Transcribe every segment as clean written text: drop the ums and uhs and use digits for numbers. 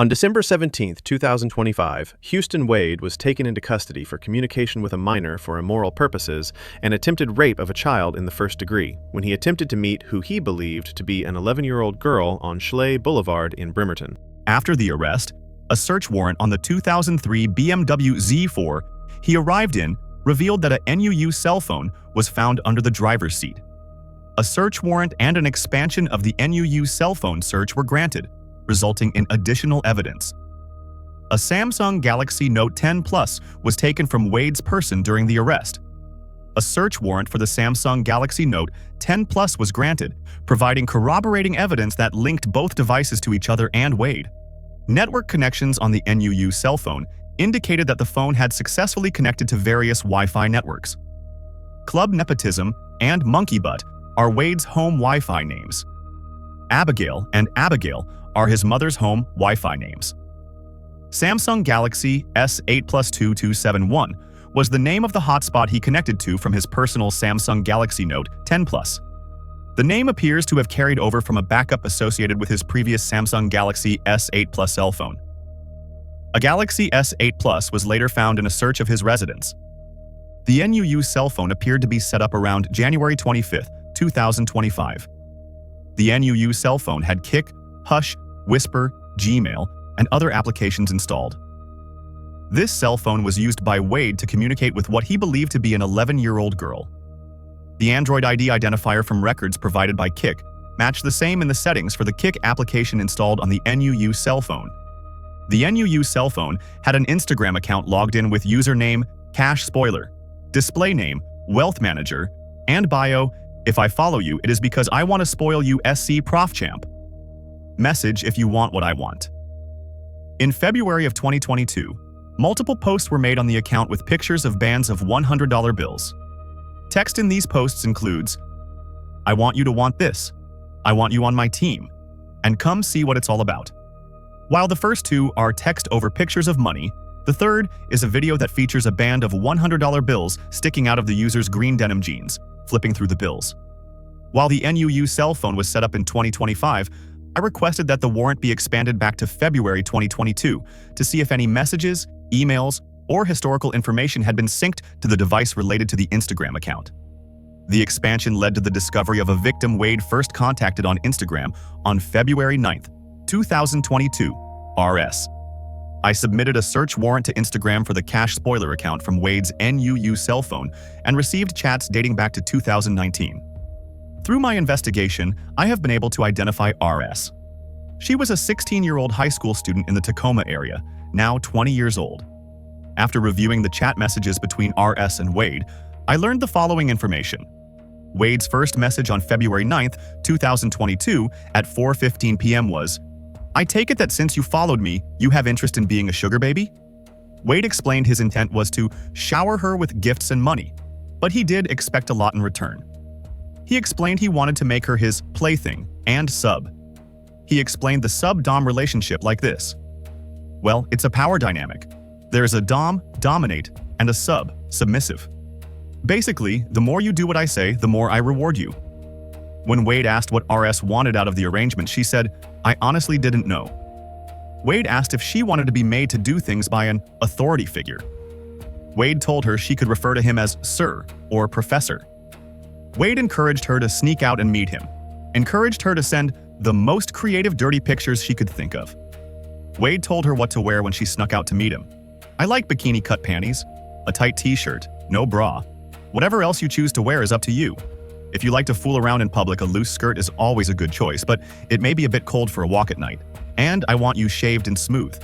On December 17, 2025, Houston Wade was taken into custody for communication with a minor for immoral purposes and attempted rape of a child in the first degree when he attempted to meet who he believed to be an 11-year-old girl on Schley Boulevard in Bremerton. After the arrest, a search warrant on the 2003 BMW Z4 he arrived in revealed that a NUU cell phone was found under the driver's seat. A search warrant and an expansion of the NUU cell phone search were granted, resulting in additional evidence. A Samsung Galaxy Note 10 Plus was taken from Wade's person during the arrest. A search warrant for the Samsung Galaxy Note 10 Plus was granted, providing corroborating evidence that linked both devices to each other and Wade. Network connections on the NUU cell phone indicated that the phone had successfully connected to various Wi-Fi networks. Club Nepotism and Monkey Butt are Wade's home Wi-Fi names. Abigail and Abigail are his mother's home Wi-Fi names. Samsung Galaxy S8 Plus 2271 was the name of the hotspot he connected to from his personal Samsung Galaxy Note 10 Plus. The name appears to have carried over from a backup associated with his previous Samsung Galaxy S8 Plus cell phone. A Galaxy S8 Plus was later found in a search of his residence. The NUU cell phone appeared to be set up around January 25, 2025. The NUU cell phone had Kik, Hush, Whisper, Gmail, and other applications installed. This cell phone was used by Wade to communicate with what he believed to be an 11-year-old girl. The Android ID identifier from records provided by Kik matched the same in the settings for the Kik application installed on the NUU cell phone. The NUU cell phone had an Instagram account logged in with username Cash Spoiler, display name Wealth Manager, and bio If I follow you, it is because I want to spoil you SC Prof Champ. Message if you want what I want. In February of 2022, multiple posts were made on the account with pictures of bands of $100 bills. Text in these posts includes, "I want you to want this," "I want you on my team," and "Come see what it's all about." While the first two are text over pictures of money, the third is a video that features a band of $100 bills sticking out of the user's green denim jeans, flipping through the bills. While the NUU cell phone was set up in 2025, I requested that the warrant be expanded back to February 2022 to see if any messages, emails, or historical information had been synced to the device related to the Instagram account. The expansion led to the discovery of a victim Wade first contacted on Instagram on February 9, 2022, RS. I submitted a search warrant to Instagram for the Cash Spoiler account from Wade's NUU cell phone and received chats dating back to 2019. Through my investigation, I have been able to identify RS. She was a 16-year-old high school student in the Tacoma area, now 20 years old. After reviewing the chat messages between RS and Wade, I learned the following information. Wade's first message on February 9, 2022 at 4:15 p.m. was, "I take it that since you followed me, you have interest in being a sugar baby?" Wade explained his intent was to shower her with gifts and money, but he did expect a lot in return. He explained he wanted to make her his plaything and sub. He explained the sub-dom relationship like this. Well, it's a power dynamic. There's a dom, dominate, and a sub, submissive. Basically, the more you do what I say, the more I reward you. When Wade asked what RS wanted out of the arrangement, she said, "I honestly didn't know." Wade asked if she wanted to be made to do things by an authority figure. Wade told her she could refer to him as Sir or Professor. Wade encouraged her to sneak out and meet him, encouraged her to send the most creative dirty pictures she could think of. Wade told her what to wear when she snuck out to meet him. "I like bikini-cut panties, a tight t-shirt, no bra. Whatever else you choose to wear is up to you. If you like to fool around in public, a loose skirt is always a good choice, but it may be a bit cold for a walk at night. And I want you shaved and smooth."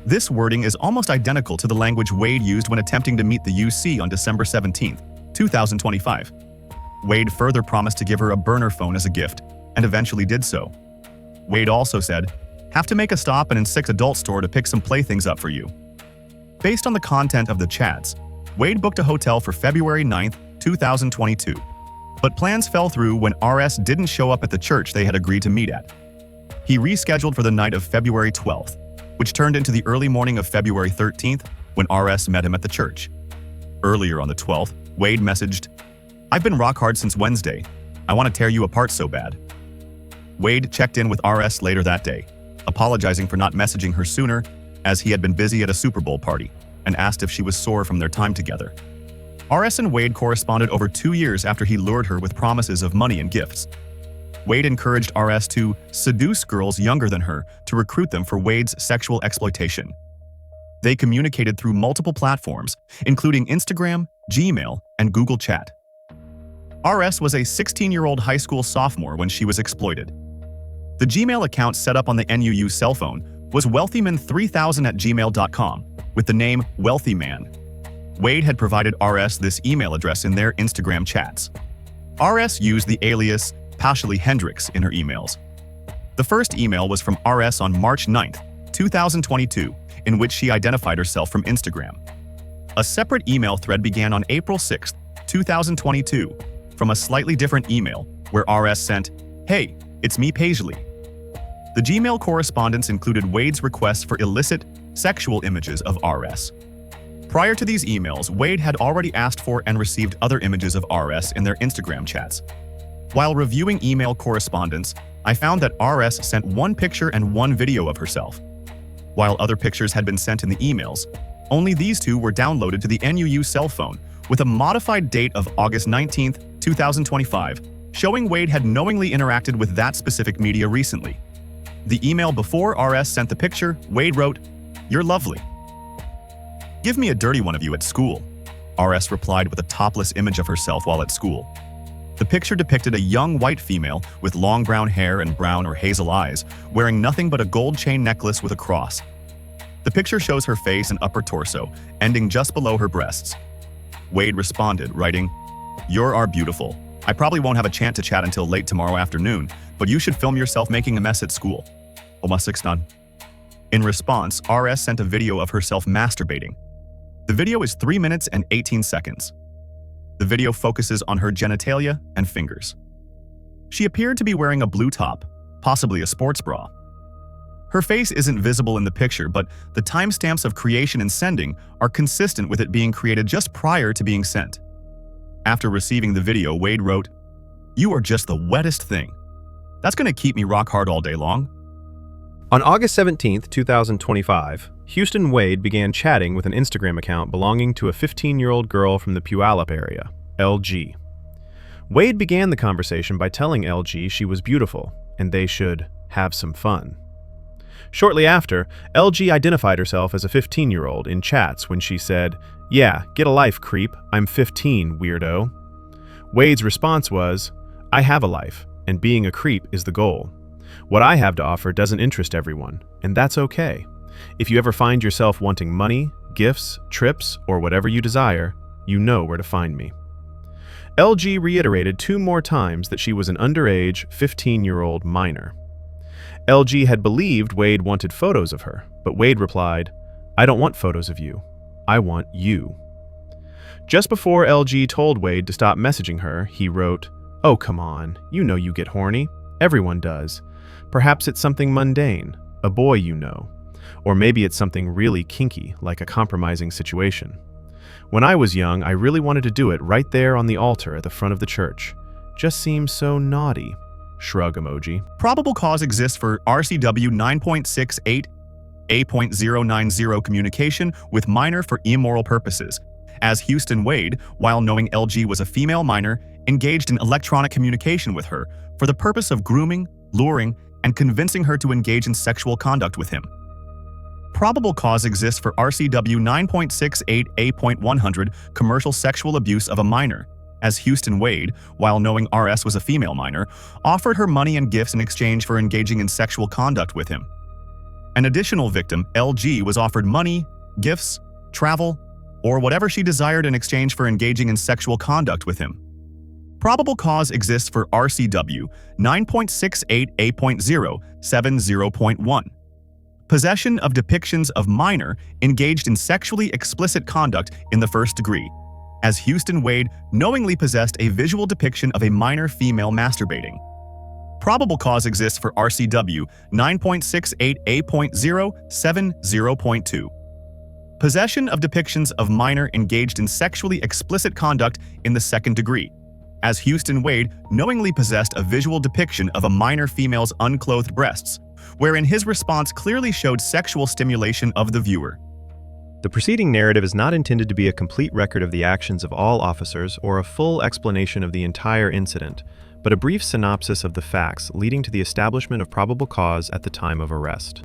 This wording is almost identical to the language Wade used when attempting to meet the UC on December 17, 2025. Wade further promised to give her a burner phone as a gift, and eventually did so. Wade also said, "Have to make a stop in an adult store to pick some playthings up for you." Based on the content of the chats, Wade booked a hotel for February 9, 2022. But plans fell through when RS didn't show up at the church they had agreed to meet at. He rescheduled for the night of February 12th, which turned into the early morning of February 13th when RS met him at the church. Earlier on the 12th, Wade messaged, "I've been rock hard since Wednesday. I want to tear you apart so bad." Wade checked in with RS later that day. apologizing for not messaging her sooner as he had been busy at a Super Bowl party, and asked if she was sore from their time together. RS and Wade corresponded over 2 years after he lured her with promises of money and gifts. Wade encouraged RS to seduce girls younger than her to recruit them for Wade's sexual exploitation. They communicated through multiple platforms, including Instagram, Gmail, and Google Chat. RS was a 16-year-old high school sophomore when she was exploited. The Gmail account set up on the NUU cell phone was wealthyman3000@gmail.com with the name Wealthy Man. Wade had provided RS this email address in their Instagram chats. RS used the alias Pashley Hendricks in her emails. The first email was from RS on March 9, 2022, in which she identified herself from Instagram. A separate email thread began on April 6, 2022, from a slightly different email where RS sent, "Hey, it's me Paisley." The Gmail correspondence included Wade's requests for illicit, sexual images of RS. Prior to these emails, Wade had already asked for and received other images of RS in their Instagram chats. While reviewing email correspondence, I found that RS sent one picture and one video of herself. While other pictures had been sent in the emails, only these two were downloaded to the NUU cell phone with a modified date of August 19, 2025, showing Wade had knowingly interacted with that specific media recently. The email before RS sent the picture, Wade wrote, "You're lovely. Give me a dirty one of you at school." RS replied with a topless image of herself while at school. The picture depicted a young white female with long brown hair and brown or hazel eyes, wearing nothing but a gold chain necklace with a cross. The picture shows her face and upper torso, ending just below her breasts. Wade responded, writing, "You are beautiful. I probably won't have a chance to chat until late tomorrow afternoon, but you should film yourself making a mess at school." In response, RS sent a video of herself masturbating. The video is 3 minutes and 18 seconds. The video focuses on her genitalia and fingers. She appeared to be wearing a blue top, possibly a sports bra. Her face isn't visible in the picture, but the timestamps of creation and sending are consistent with it being created just prior to being sent. After receiving the video, Wade wrote, "You are just the wettest thing. That's gonna keep me rock hard all day long." On August 17, 2025, Houston Wade began chatting with an Instagram account belonging to a 15-year-old girl from the Puyallup area, LG. Wade began the conversation by telling LG she was beautiful and they should have some fun. Shortly after, LG identified herself as a 15-year-old in chats when she said, "Yeah, get a life, creep. I'm 15, weirdo." Wade's response was, "I have a life, and being a creep is the goal. What I have to offer doesn't interest everyone, and that's okay. If you ever find yourself wanting money, gifts, trips, or whatever you desire, you know where to find me." LG reiterated 2 more times that she was an underage, 15-year-old minor. LG had believed Wade wanted photos of her, but Wade replied, "I don't want photos of you. I want you." Just before LG told Wade to stop messaging her, he wrote, "Oh, come on, you know you get horny. Everyone does. Perhaps it's something mundane, a boy you know. Or maybe it's something really kinky, like a compromising situation. When I was young, I really wanted to do it right there on the altar at the front of the church. Just seems so naughty." Shrug emoji. Probable cause exists for RCW 9.68A.090 communication with minor for immoral purposes, as Houston Wade, while knowing LG was a female minor, engaged in electronic communication with her for the purpose of grooming, luring, and convincing her to engage in sexual conduct with him. Probable cause exists for RCW 9.68A.100 commercial sexual abuse of a minor, as Houston Wade, while knowing RS was a female minor, offered her money and gifts in exchange for engaging in sexual conduct with him. An additional victim, LG, was offered money, gifts, travel, or whatever she desired in exchange for engaging in sexual conduct with him. Probable cause exists for RCW 9.68A.070.1. Possession of depictions of minor engaged in sexually explicit conduct in the first degree, as Houston Wade knowingly possessed a visual depiction of a minor female masturbating. Probable cause exists for RCW 9.68A.070.2. Possession of depictions of minor engaged in sexually explicit conduct in the second degree, as Houston Wade knowingly possessed a visual depiction of a minor female's unclothed breasts, wherein his response clearly showed sexual stimulation of the viewer. The preceding narrative is not intended to be a complete record of the actions of all officers or a full explanation of the entire incident, but a brief synopsis of the facts leading to the establishment of probable cause at the time of arrest.